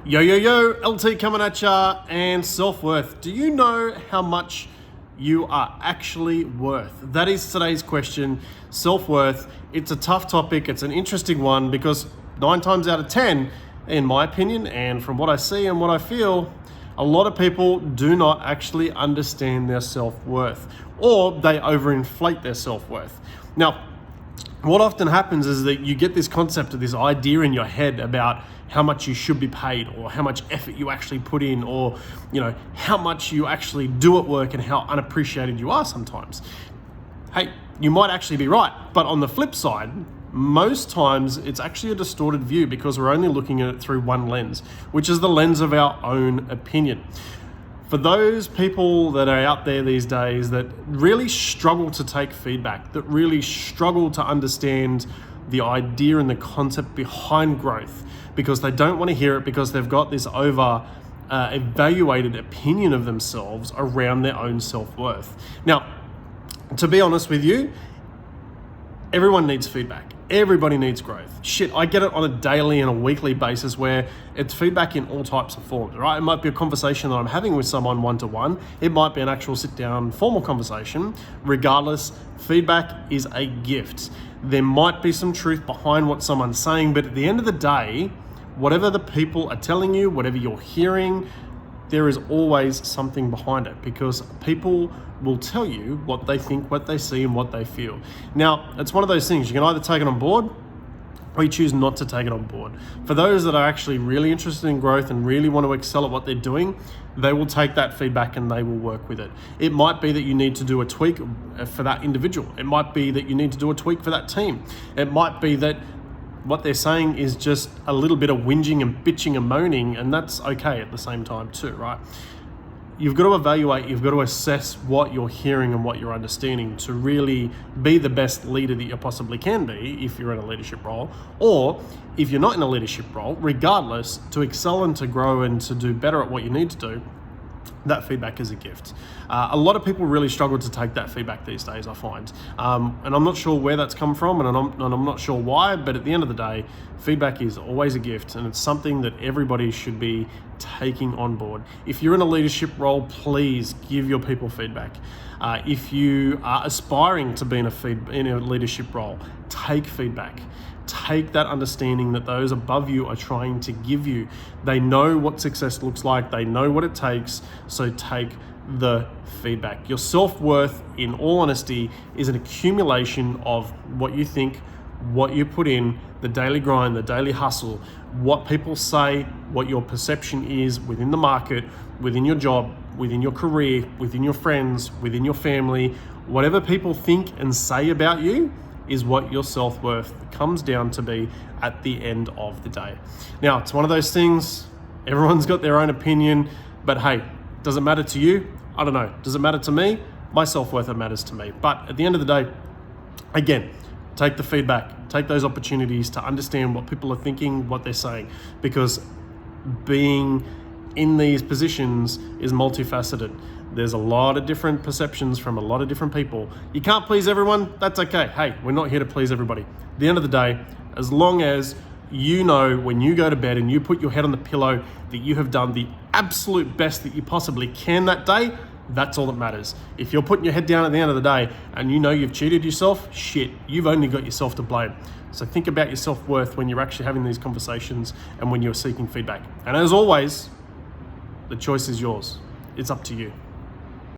Yo, LT coming at ya, and self-worth. Do you know how much you are actually worth? That is today's question, self-worth. It's a tough topic, it's an interesting one because 9 times out of 10, in my opinion, and from what I see and what I feel, a lot of people do not actually understand their self-worth, or they overinflate their self-worth. Now, what often happens is that you get this concept of this idea in your head about how much you should be paid, or how much effort you actually put in, or how much you actually do at work and how unappreciated you are sometimes. Hey, you might actually be right, but on the flip side, most times it's actually a distorted view because we're only looking at it through one lens, which is the lens of our own opinion. For those people that are out there these days that really struggle to take feedback, that really struggle to understand the idea and the concept behind growth, because they don't want to hear it because they've got this evaluated opinion of themselves around their own self-worth. Now, to be honest with you, everyone needs feedback. Everybody needs growth. Shit, I get it on a daily and a weekly basis where it's feedback in all types of forms, right? It might be a conversation that I'm having with someone one-to-one. It might be an actual sit-down formal conversation. Regardless, feedback is a gift. There might be some truth behind what someone's saying, but at the end of the day, whatever the people are telling you, whatever you're hearing, there is always something behind it, because people will tell you what they think, what they see, and what they feel. Now, it's one of those things, you can either take it on board or you choose not to take it on board. For those that are actually really interested in growth and really want to excel at what they're doing, they will take that feedback and they will work with it. It might be that you need to do a tweak for that individual. It might be that you need to do a tweak for that team. It might be that what they're saying is just a little bit of whinging and bitching and moaning, and that's okay at the same time too, right? You've got to evaluate, you've got to assess what you're hearing and what you're understanding to really be the best leader that you possibly can be if you're in a leadership role, or if you're not in a leadership role, regardless, to excel and to grow and to do better at what you need to do. That feedback is a gift. A lot of people really struggle to take that feedback these days, I find. And I'm not sure where that's come from, and I'm not sure why, but at the end of the day, feedback is always a gift, and it's something that everybody should be taking on board. If you're in a leadership role, please give your people feedback. If you are aspiring to be in a leadership role, take feedback. Take that understanding that those above you are trying to give you. They know what success looks like. They know what it takes. So take the feedback. Your self-worth, in all honesty, is an accumulation of what you think, what you put in, the daily grind, the daily hustle, what people say, what your perception is within the market, within your job, within your career, within your friends, within your family. Whatever people think and say about you is what your self-worth comes down to be at the end of the day. Now, it's one of those things, everyone's got their own opinion, but hey, does it matter to you? I don't know. Does it matter to me? My self-worth, it matters to me. But at the end of the day, again, take the feedback, take those opportunities to understand what people are thinking, what they're saying, because being in these positions is multifaceted. There's a lot of different perceptions from a lot of different people. You can't please everyone, that's okay. Hey, we're not here to please everybody. At the end of the day, as long as you know when you go to bed and you put your head on the pillow that you have done the absolute best that you possibly can that day, that's all that matters. If you're putting your head down at the end of the day and you know you've cheated yourself, shit, you've only got yourself to blame. So think about your self-worth when you're actually having these conversations and when you're seeking feedback. And as always, the choice is yours. It's up to you.